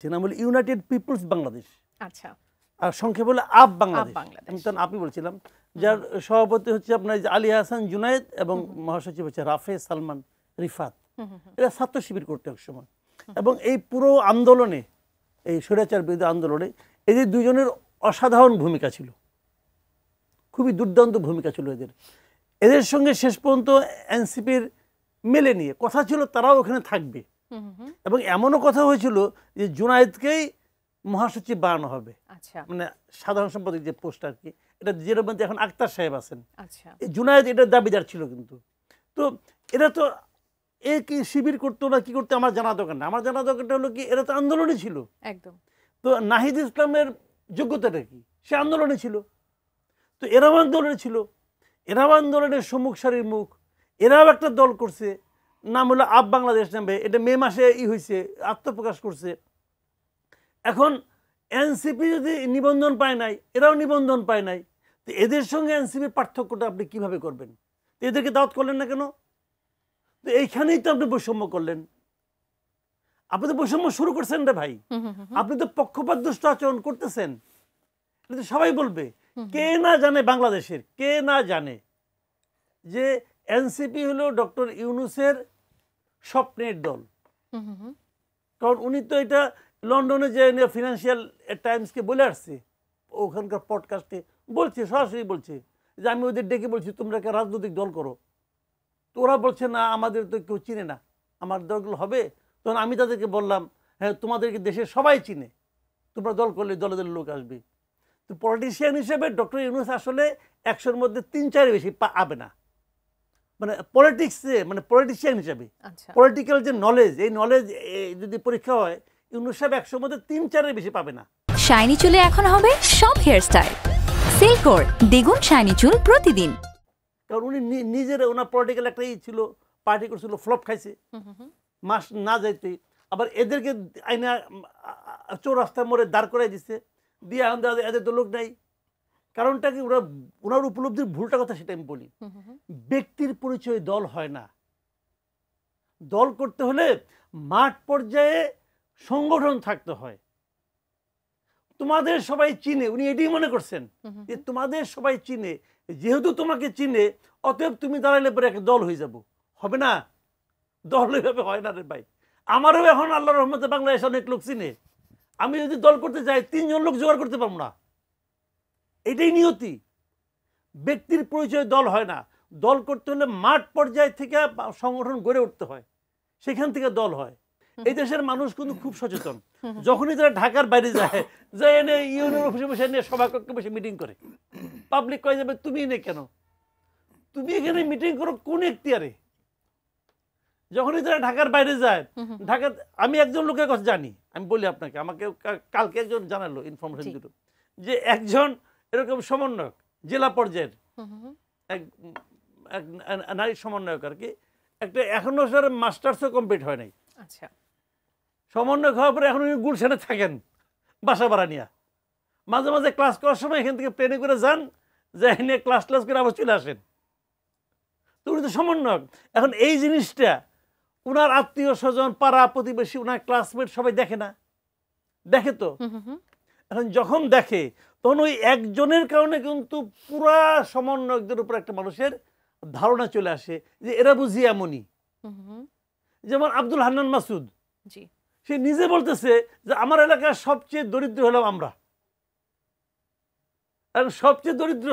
নাম হলো United people's Bangladesh, আচ্ছা, আর সংক্ষেপ হলো আপ বাংলাদেশ। আমি তখন আপনি বলছিলাম, যার সভাপতি হচ্ছে আপনার আলী হাসান জুনায়েদ এবং মহাসচিব হচ্ছে রাফে সালমান রিফাত। এরা ছাত্র শিবির করতে এক সময়, এবং এই পুরো আন্দোলনে, এই স্বৈরাচার বিরোধী আন্দোলনে এদের দুজনের অসাধারণ ভূমিকা ছিল, খুবই দুর্দান্ত ভূমিকা ছিল এদের। এদের সঙ্গে শেষ পর্যন্ত এনসিপির মেলে নিয়ে কথা ছিল তারাও ওখানে থাকবে, এবং এমনও কথা হয়েছিল যে জুনায়েদকেই মহাসচিব বানানো হবে, মানে সাধারণ সম্পাদক যে পোস্ট আর কি, এটা যেটার মধ্যে এখন আক্তার সাহেব আছেন, জুনায়েদ এটার দাবিদার ছিল। কিন্তু তো এরা তো এ কি শিবির করতো না কি করতে আমার জানা দরকার না, আমার জানা দরকারটা হলো কি এরা তো আন্দোলনই ছিল একদম। তো নাহিদ ইসলামের যোগ্যতাটা কি, সে আন্দোলনে ছিল, তো এরাও আন্দোলনে ছিল, এরাও আন্দোলনের সম্মুখ সারির মুখ, এরাও একটা দল করছে, নাম হলো আপ বাংলাদেশ নামে, এটা মে মাসে হয়েছে, আত্মপ্রকাশ করছে। এখন এনসিপি যদি নিবন্ধন পায় নাই, এরাও নিবন্ধন পায় নাই, তো এদের সঙ্গে এনসিপির পার্থক্যটা আপনি কিভাবে করবেন? তো এদেরকে দাওয়াত করলেন না কেন? তো এইখানেই তো আপনি বৈষম্য করলেন, আপনি তো বৈষম্য শুরু করছেন রে ভাই, আপনি তো পক্ষপাতদুষ্ট আচরণ করতেছেন, এটা তো সবাই বলবে। কে না জানে বাংলাদেশের, কে না জানে যে এনসিপি হলো ডক্টর ইউনূসের স্বপ্নের দল। কারণ উনি তো এটা লন্ডনে যে ফিনান্সিয়াল টাইমসকে বলে আসছে, ওখানকার পডকাস্টে বলছে, সরাসরি বলছে যে আমি ওদের ডেকে বলছি তোমরা একটা রাজনৈতিক দল করো, তো ওরা বলছে না আমাদের তো কেউ চিনে না, আমার দলগুলো হবে। তখন আমি তাদেরকে বললাম হ্যাঁ তোমাদেরকে দেশের সবাই চিনে, তোমরা দল করলে দলে দলের লোক আসবে। তো পলিটিশিয়ান হিসেবে ডক্টর ইউনূস আসলে 100-র মধ্যে 3-4 বেশি পাবে না, মানে পলিটিক্সে, মানে পলিটিশিয়ান হিসেবে পলিটিক্যাল যে নলেজ, এই নলেজ যদি পরীক্ষা হয় ইউনূস সাহেব 100-র মধ্যে 3-4-এর বেশি পাবে না। শাইনি চুলে এখন হবে সব হেয়ার স্টাইল, সিল্কোর দ্বিগুণ শাইনি চুল প্রতিদিন। কারণ উনি নিজের ওনার পলিটিক্যাল একটা ছিল, পার্টি করছিল, ফ্লপ খাইছে মাস না যাইতে, আবার এদেরকে আইনা চৌরাস্তার মোড়ে দাঁড় করাই দিচ্ছে, দিয়ে এদের তো লোক নাই। কারণটা কি, ওনার উপলব্ধির ভুলটা কথা সেটা আমি বলি, ব্যক্তির পরিচয় দল হয় না, দল করতে হলে মাঠ পর্যায়ে সংগঠন থাকতে হয়। তোমাদের সবাই চিনে, উনি এটাই মনে করছেন যে তোমাদের সবাই চিনে, যেহেতু তোমাকে চিনে অতএব তুমি দাঁড়াইলে পরে একটা দল হয়ে যাব, হবে না, দল এভাবে হয় না রে ভাই। আমারও এখন আল্লাহর রহমতে বাংলাদেশে অনেক লোক চিনে, আমি যদি দল করতে যাই 3 জন লোক জোগাড় করতে পারবো না, এটাই নিয়তি। ব্যক্তির পরিচয় দল হয় না, দল করতে হলে মাঠ পর্যায় থেকে সংগঠন গড়ে উঠতে হয়, সেখান থেকে দল হয়। এই দেশের মানুষ কিন্তু খুব সচেতন, যখনই তারা ঢাকার বাইরে যায়, যে এনে ইউনিয়ন অফিসে বসে নিয়ে সভাকক্ষে বসে মিটিং করে, পাবলিক কয়ে যাবে তুমি এনে কেন, তুমি এখানে মিটিং করো কোন এখতিয়ারে? যখনই তারা ঢাকার বাইরে যায়, ঢাকা, আমি একজন লোকের কথা জানি, আমি বলি আপনাকে, আমাকে কালকে একজন জানালো ইনফরমেশন দিল যে একজন এরকম সমন্বয়ক জেলা পর্যায়ের এক নারী সমন্বয়ক আর কি, একটা এখনো স্যার মাস্টার্সও কমপ্লিট হয় নাই, আচ্ছা, সমন্বয়ক হওয়ার পরে এখন উনি গুলশানে থাকেন বাসা ভাড়া নিয়ে, মাঝে মাঝে ক্লাস করার সময় এখান থেকে প্লেনে করে যান, যে নিয়ে ক্লাস করে আবার চলে আসেন, তো উনি তো সমন্বয়ক। এখন এই জিনিসটা উনার আত্মীয় স্বজন, পাড়া প্রতিবেশী, উনার ক্লাসমেট সবাই দেখে না, দেখে তো। এখন যখন দেখে তখন ওই একজনের কারণে কিন্তু পুরা সমন্বয়কদের উপর একটা মানুষের ধারণা চলে আসে যে এরা বুঝি এমনই। যেমন আব্দুল হান্নান মাসুদ, সে নিজে বলতেছে যে আমার এলাকার সবচেয়ে দরিদ্র হলাম আমরা, আর সবচেয়ে দরিদ্র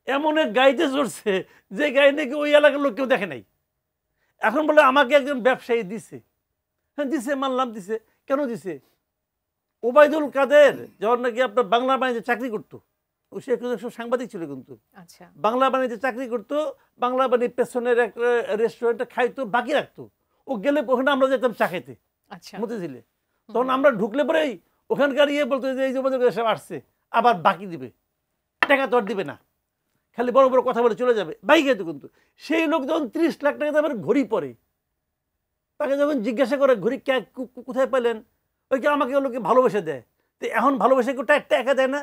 এমন এক গাড়িতে চড়ছে যে গাড়ি নাকি ওই এলাকার লোক কেউ দেখে নাই। এখন বলে আমাকে একজন ব্যবসায়ী দিছে, হ্যাঁ দিছে, মানলাম দিছে, কেন দিছে? ওবায়দুল কাদের যখন নাকি আপনার বাংলা বাণিজ্যে চাকরি করতো, সে একজন সাংবাদিক ছিল কিন্তু, বাংলা বাণিজ্যে চাকরি করতো, বাংলা বাণিজ্য পেছনের একটা রেস্টুরেন্টে খাইতো, বাকি রাখতো, ও গেলে ওখানে আমরা যেতাম চা খাইতে মতিঝিলে, তখন আমরা ঢুকলে পরেই ওখানকার ইয়ে বলতো যে এই যে সব আসছে আবার বাকি দিবে, টাকা তো আর দিবে না, খালি বড় বড় কথা বলে চলে যাবে, বাইক যেত। কিন্তু সেই লোক যখন 30 লাখ টাকা দামের ঘড়ি পরে, তাকে যখন জিজ্ঞাসা করে ঘড়ি কোথায় পেলেন, ওই কি আমাকে লোকে ভালোবেসে দেয়, তো এখন ভালোবেসে কেউ টাকা দেয় না,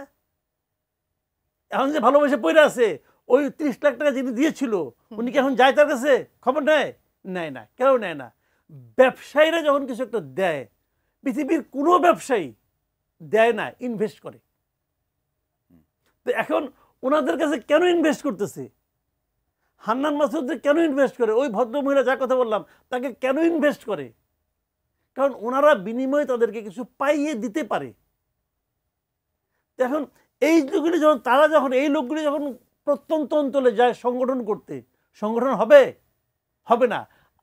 এখন যে ভালোবেসে পড়ে আছে ওই 30 লাখ টাকা যিনি দিয়েছিল উনি কি এখন যায় তার কাছে? খবর নেয়? নেয় না, কেউ নেয় না। ব্যবসায়ীরা যখন কিছু একটা দেয় পৃথিবীর কোনো ব্যবসায়ী দেয় না, ইনভেস্ট করে। তো এখন ওনাদের কাছে কেন ইনভেস্ট করতেছে? হান্নান মাসুদ কেন ইনভেস্ট করে? ওই ভদ্রমহিলা যার কথা বললাম তাকে কেন ইনভেস্ট করে? কারণ ওনারা বিনিময়ে তাদেরকে কিছু পাইয়ে দিতে পারে। এখন এই লোকগুলি যখন তারা যখন এই লোকগুলি যখন প্রত্যন্ত অঞ্চলে যায় সংগঠন করতে, সংগঠন হবে হবে না।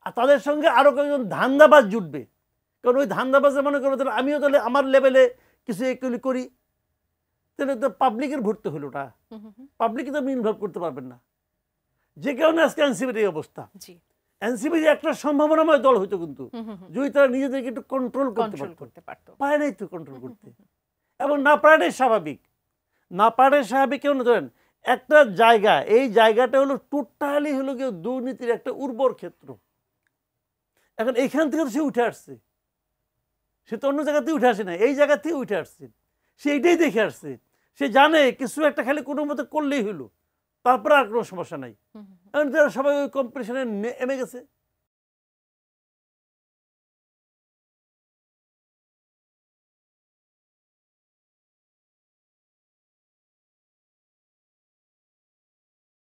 আর তাদের সঙ্গে আরো কয়েকজন ধান্দাবাজ জুটবে। কারণ ওই ধান্দাবাজে মনে করো তাহলে আমিও তাহলে আমার লেভেলে কিছু এগুলি করি, তাহলে তো পাবলিকের ভর্তি হলো ওটা, পাবলিক তো আপনি ইনভলভ করতে পারবেন না। যে কারণে আজকে এনসিপির এই অবস্থা। এনসিপি একটা সম্ভাবনাময় দল হইতো, কিন্তু যদি তারা নিজেদেরকে একটু কন্ট্রোল করতে পারতো, পারে নাই তো কন্ট্রোল করতে। এবং না পারাটাই স্বাভাবিক, না পারাটাই স্বাভাবিক। কেন ধরেন একটা জায়গা, এই জায়গাটা হলো টোটালি হলো কি দুর্নীতির একটা উর্বর ক্ষেত্র। এখন এইখান থেকে তো সে উঠে আসছে, সে তো অন্য জায়গাতেই উঠে আসে না, এই জায়গা থেকে উঠে আসছে। সে এইটাই দেখে আসছে, সে জানে কিছু একটা খালি কোনো মতো করলেই হলো, তারপরে আর কোনো সমস্যা নাই। সবাই ওই কম্পিটিশনে নেমে গেছে।